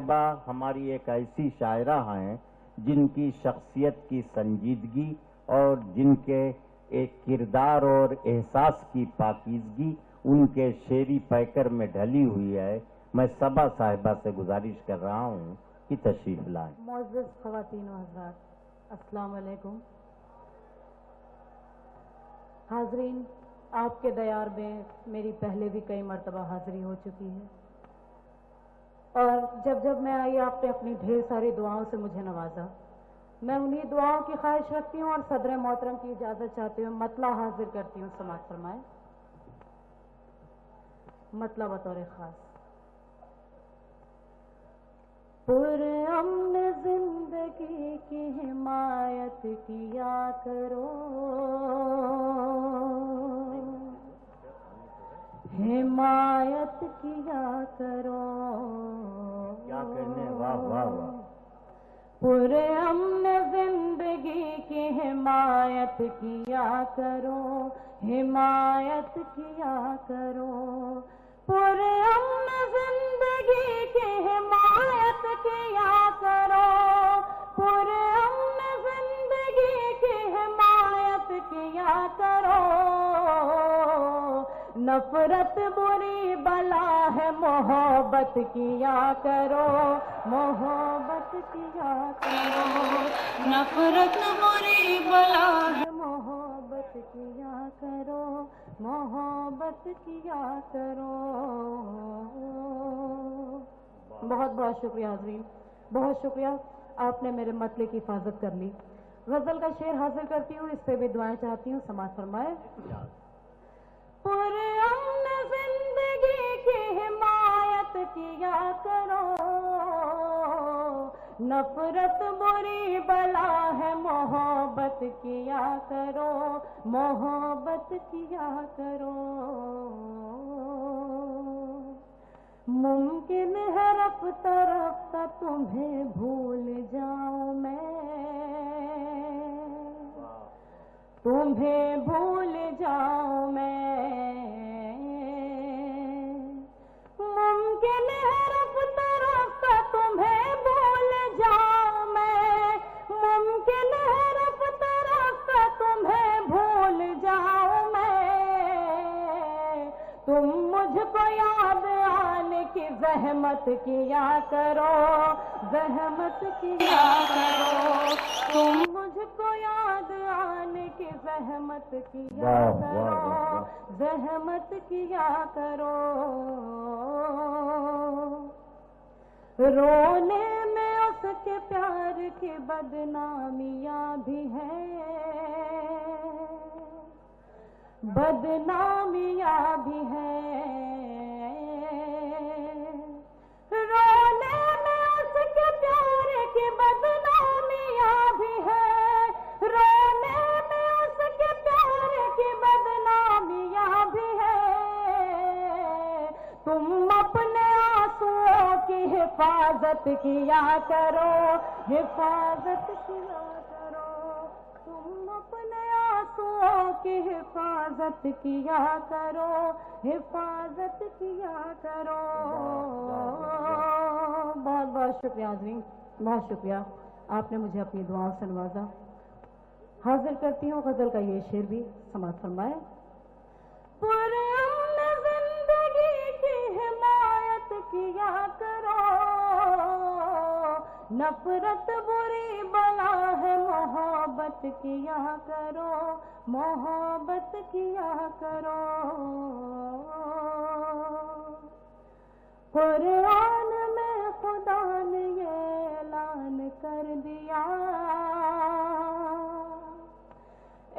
صاحبہ ہماری ایک ایسی شاعرہ ہیں جن کی شخصیت کی سنجیدگی اور جن کے ایک کردار اور احساس کی پاکیزگی ان کے شعری پیکر میں ڈھلی ہوئی ہے. میں صبا صاحبہ سے گزارش کر رہا ہوں کہ تشریف لائیں. معزز خواتین و حضرات، السلام علیکم. حاضرین، آپ کے دیار میں میری پہلے بھی کئی مرتبہ حاضری ہو چکی ہے، اور جب میں آئی آپ نے اپنی ڈھیر ساری دعاؤں سے مجھے نوازا. میں انہی دعاؤں کی خواہش رکھتی ہوں اور صدر محترم کی اجازت چاہتی ہوں. مطلع حاضر کرتی ہوں، سماعت فرمائیں. مطلع بطور خاص. پر امن زندگی کی حمایت کیا کرو، حمایت کیا کرو. کیا کہنے، واہ واہ واہ. پر امن زندگی کی حمایت کیا کرو، حمایت کیا کرو. پر امن زندگی کی حمایت کیا کرو، پر امن زندگی کی حمایت کیا کرو. نفرت بری بلا ہے، محبت کیا کرو، محبت کیا کرو. نفرت بری بلا ہے، محبت کیا کرو، محبت کیا کرو. بہت بہت شکریہ حاضرین، بہت شکریہ. آپ نے میرے مطلع کی حفاظت کر لی. غزل کا شعر حاضر کرتی ہوں، اس پہ بھی دعائیں چاہتی ہوں. سماعت فرمائے. پر امن زندگی کی حمایت کیا کرو، نفرت بری بلا ہے، محبت کیا کرو، محبت کیا کرو. ممکن ہے رفتہ رفتہ تمہیں بھول جاؤں میں، تمہیں بھول جاؤں میں. ممکن ہے رفتہ رفتہ تمہیں بھول جاؤں میں، ممکن ہے رفتہ رفتہ تمہیں بھول جاؤں میں. تم مجھ کو یاد آنے کی زحمت کیا کرو، زحمت کیا کرو. تم مجھ کو یاد آنے کی زحمت کیا کرو، زحمت کیا کرو. رونے میں اس کے پیار کی بدنامیاں بھی ہیں، بدنامیاں بھی ہیں. رونے میں اس کے پیار کی بدنامیاں بھی ہیں، رونے میں اس کے پیار کی بدنامیاں بھی ہیں. تم اپنے آنسوؤں کی حفاظت کیا کرو، حفاظت کیا کرو. تم اپنے آنسوؤں کی حفاظت کیا کرو، حفاظت کیا کرو. بہت بہت شکریہ حاضرین، بہت شکریہ. آپ نے مجھے اپنی دعاؤں سے نوازا. حاضر کرتی ہوں غزل کا یہ شعر بھی. سماعت فرمائے. پر امن زندگی کی حمایت کیا کرو، نفرت بری بلا ہے، محبت کیا کرو، محبت کیا کرو. قرآن میں خدا نے یہ اعلان کر دیا،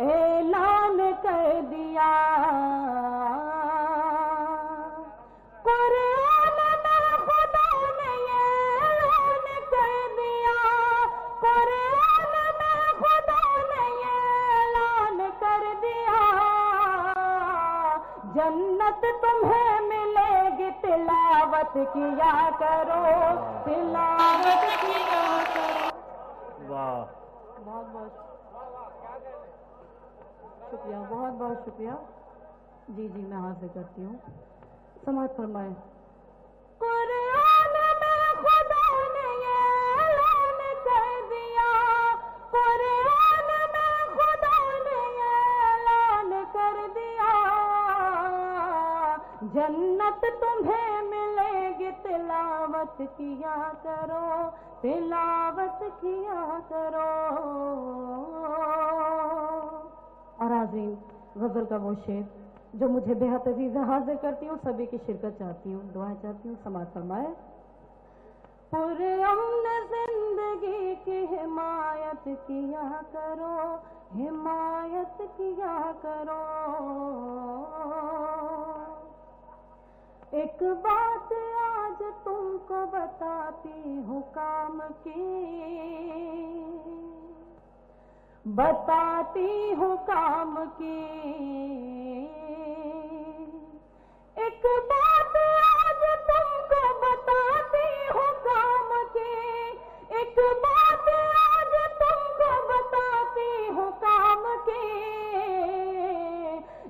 اعلان کر دیا. قرآن میں خدا نے یہ اعلان کر دیا، قرآن میں خدا نے یہ اعلان کر دیا. جنت تمہیں ملے گی، تلاوت کیا کرو، تلاوت کیا کرو. واہ، بہت بہت شکریہ، بہت بہت شکریہ. جی میں حاضر کرتی ہوں. سماعت فرمائے. قرآن میں خدا کرو تلاوت کیا کرو. اور حاضرین غزل کا وہ شعر جو مجھے بے حد عزیز ہے حاضر کرتی ہوں, سبھی کی شرکت چاہتی ہوں, دعائیں چاہتی ہوں, سماعت فرمائے. پر امن زندگی کی حمایت کیا کرو, حمایت کیا کرو. ایک بات آج تم کو بتاتی ہوں کام کی, بتاتی ہوں کام کی. ایک بات آج تم کو بتاتی ہوں کام کی, ایک بات آج تم کو بتاتی ہوں کام کی.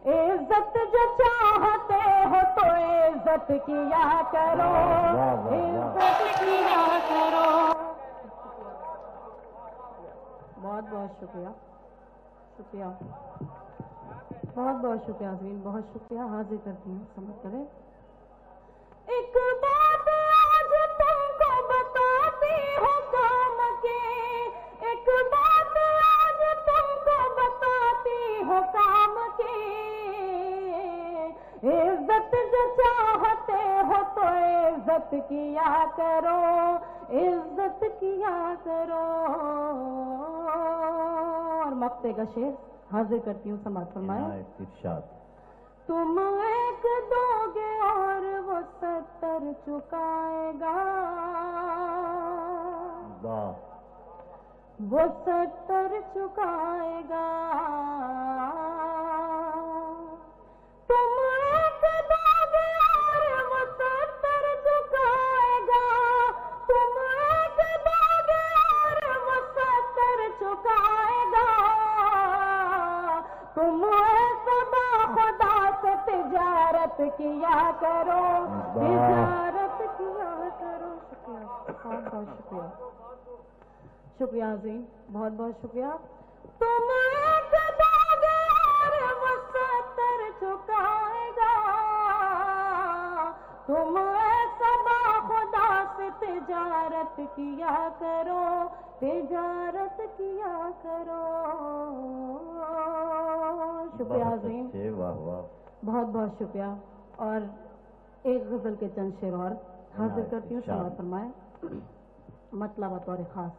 عزت جو چاہتے ہو تو عزت کیا کرو, عزت کیا کرو. بہت بہت شکریہ, شکریہ, بہت بہت شکریہ حاضرین, بہت شکریہ. حاضر کرتی ہوں, سمجھ کرے. ایک بات آج تم کو بتاتی ہوں کام کی, ایک بات آج تم کو بتاتی ہوں کام کی. عزت جو چاہتے ہو تو عزت کیا کرو, عزت کیا کرو. اور مقطع کا شعر حاضر کرتی ہوں, سماعت فرمائے. تم ایک دو گے اور وہ 70 چکائے گا, وہ 70 چکائے گا. تم ایک دو گے اور وہ 70 چکائے گا, تم ایک دو گے اور وہ 70 چکائے گا. تم ایسا خدا سے تجارت کیا کرو, تجارت کیا کرو. شکریہ, بہت بہت شکریہ, شکریہ عظیم, بہت بہت شکریہ. تم ایک دو گے اور وہ 70 چکائے گا, تم ایسا خدا سے تجارت کیا کرو, تجارت کیا کرو. شکریہ عظیم, بہت بہت شکریہ. اور ایک غزل کے چند شعر اور حاضر کرتی ہوں, سماعت فرمائے. مطلب بطور خاص.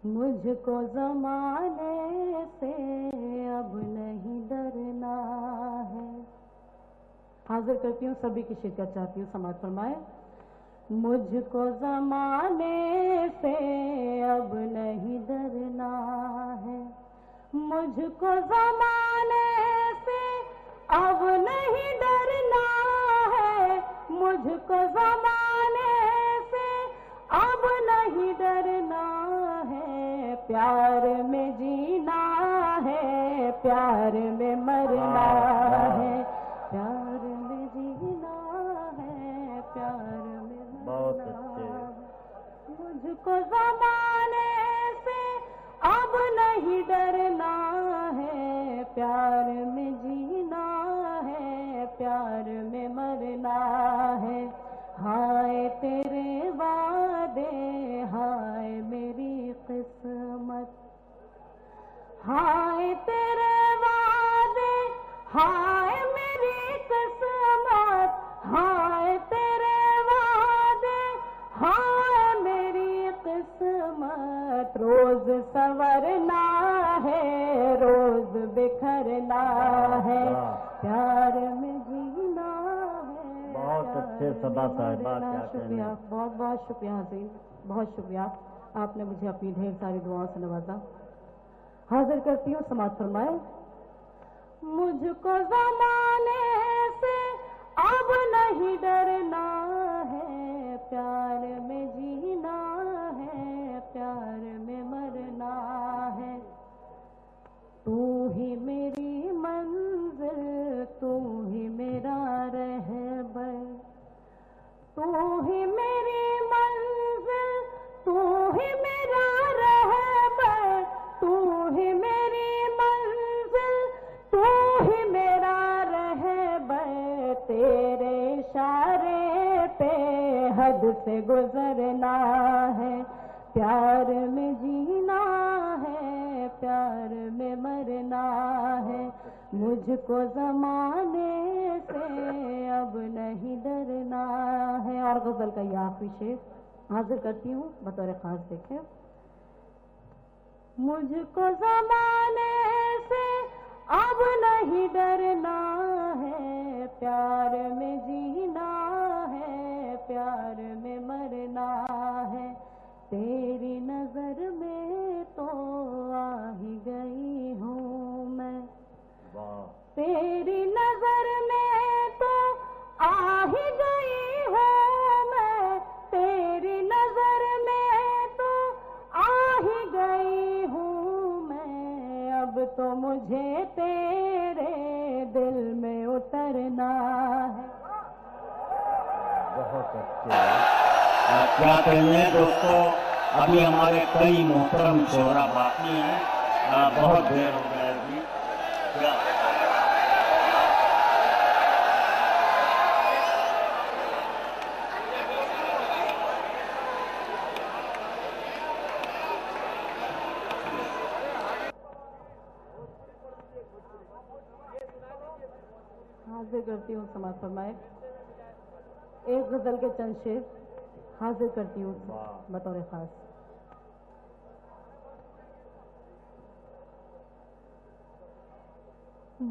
مجھ کو زمانے سے اب نہیں ڈرنا ہے. حاضر کرتی ہوں, سبھی کی شرکت چاہتی ہوں, سماعت فرمائے. مجھ کو زمانے سے اب نہیں ڈرنا ہے, مجھ کو زمانے سے اب نہیں ڈرنا ہے, مجھ کو زمانے سے اب نہیں ڈرنا ہے. پیار میں جینا ہے, پیار میں مرنا ہے, پیار میں جینا ہے, پیار میں مرنا ہے. مجھ کو زمانے سے اب نہیں ڈرنا ہے, پیار میں جینا ہے, پیار میں مرنا ہے. ہائے تیرے وعدے, ہائے میری قسمت, ہائے تیرے وعدے, ہائے میری قسمت, ہائے تیرے وعدے, ہائے میری قسمت. روز سنورنا ہے, روز بکھرنا ہے, پیار میں جینا ہے. بہت اچھے صبا صاحبہ, شکریہ, بہت بہت شکریہ حاضرین, بہت شکریہ. آپ نے مجھے اپنی ڈھیر ساری دعاؤں سے نوازا. حاضر کرتی ہوں, سماعت فرمائے. مجھ کو زمانے سے اب نہیں ڈرنا ہے, پیار میں جینا ہے, پیار میں مرنا ہے. تو ہی میری منزل, تو ہی میرا رہبر, تو ہی میری منزل, تو ہی میرا رہبر, تو ہی میری منزل, تو ہی میرا رہبر. اشارے پہ حد سے گزرنا ہے، پیار میں جینا ہے، پیار میں مرنا ہے، مجھ کو زمانے سے اب نہیں ڈرنا ہے۔ اور غزل کا یہ آخری شعر حاضر کرتی ہوں بطور خاص، دیکھیں۔ مجھ کو زمانے سے اب نہیں ڈرنا ہے، پیار میں جینا ہے، پیار میں مرنا ہے، تیری نظر میں تو آ ہی گئی ہوں میں، تیری نظر میں تو آ ہی گئی ہوں میں، تیری نظر میں تو آ ہی گئی ہوں میں، اب تو مجھے تیرے دل میں اترنا ہے۔ بہت اچھے، کیا کہنے دوستو، ابھی ہمارے کئی محترم شعراء باقی ہیں، بہت دیر ہو گیا جی۔ حاضر کرتی ہوں، سماعت فرمائے، ایک غزل کے چند شعر حاضر کرتی ہوں بطور خاص۔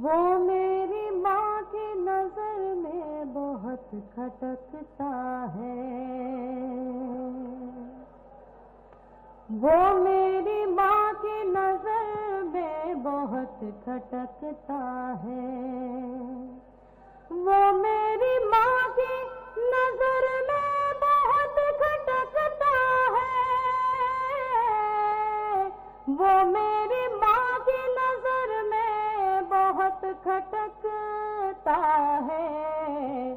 وہ میری ماں کی نظر میں بہت کھٹکتا ہے، وہ میری ماں کی نظر میں بہت کھٹکتا ہے، وہ میری ماں کی نظر میں بہت کھٹکتا ہے، وہ میری ماں کی نظر میں بہت کھٹکتا ہے،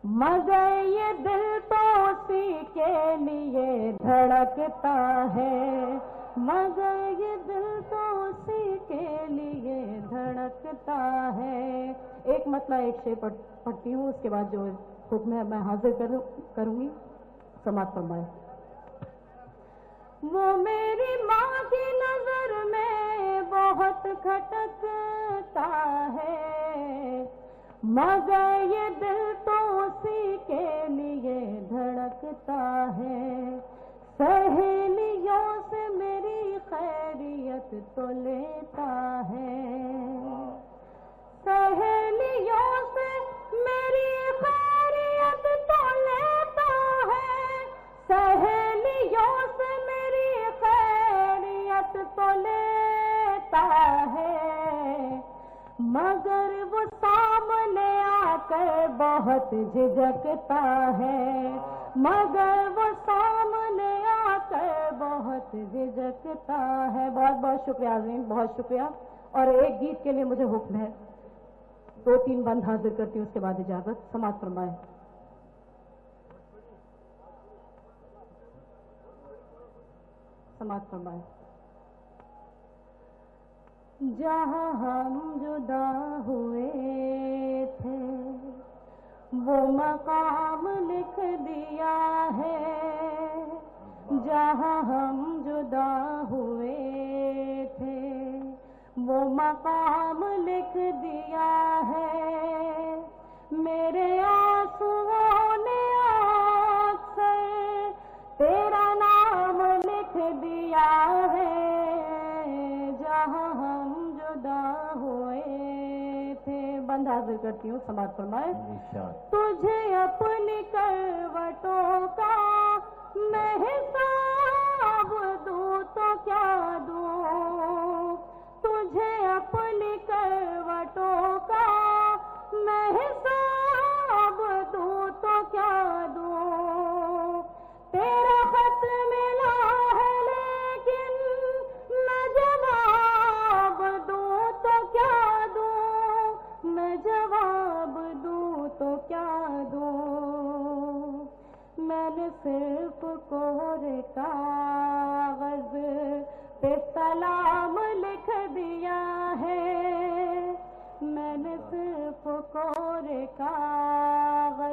مگر یہ دل تو اسی کے لیے دھڑکتا ہے، مگر یہ دل تو اسی کے لیے دھڑکتا ہے۔ ایک مطلب ایک شعر پڑھتی ہوں، اس کے بعد جو حکم ہے میں حاضر کروں گی، سماعت فرمائے۔ وہ میری ماں کی نظر میں بہت کھٹکتا ہے، مگر یہ دل تو اسی کے لیے دھڑکتا ہے، سہیلیوں سے میری خیریت تو لیتا ہے، سہیلیوں سے میری خیریت تو لیتا ہے، سہیلیوں سے میری خیریت تو لیتا ہے، مگر وہ سامنے آ کر بہت جھجکتا ہے، مگر وہ سامنے آ کر بہت جھجکتا ہے۔ بہت بہت شکریہ عظیم، بہت شکریہ۔ اور ایک گیت کے لیے مجھے حکم ہے، 2-3 بند حاضر کرتی ہوں، اس کے بعد اجازت، سماعت فرمائے۔ سماعت فرمائے۔ جہاں ہم جدا ہوئے تھے وہ مقام لکھ دیا ہے، جہاں ہم جدا ہوئے تھے وہ مقام لکھ دیا ہے، میرے آنسوؤں نے اکثر تیرا نام لکھ دیا ہے، جہاں ہم جدا ہوئے تھے۔ بند حاضر کرتی ہوں، سماعت فرمائے۔ تجھے اپنی کروٹوں کا میں حساب دوں تو کیا دوں، تجھے اپنی کروٹوں کا میں حساب دوں تو کیا دوں، تیرا خط ملا ہے لیکن میں جواب دوں تو کیا دوں، میں جواب دوں تو کیا دوں، میں نے صرف کوہرے کاغذ پہ سلام لکھ دیا ہے، میں نے صرف کوہرے کاغذ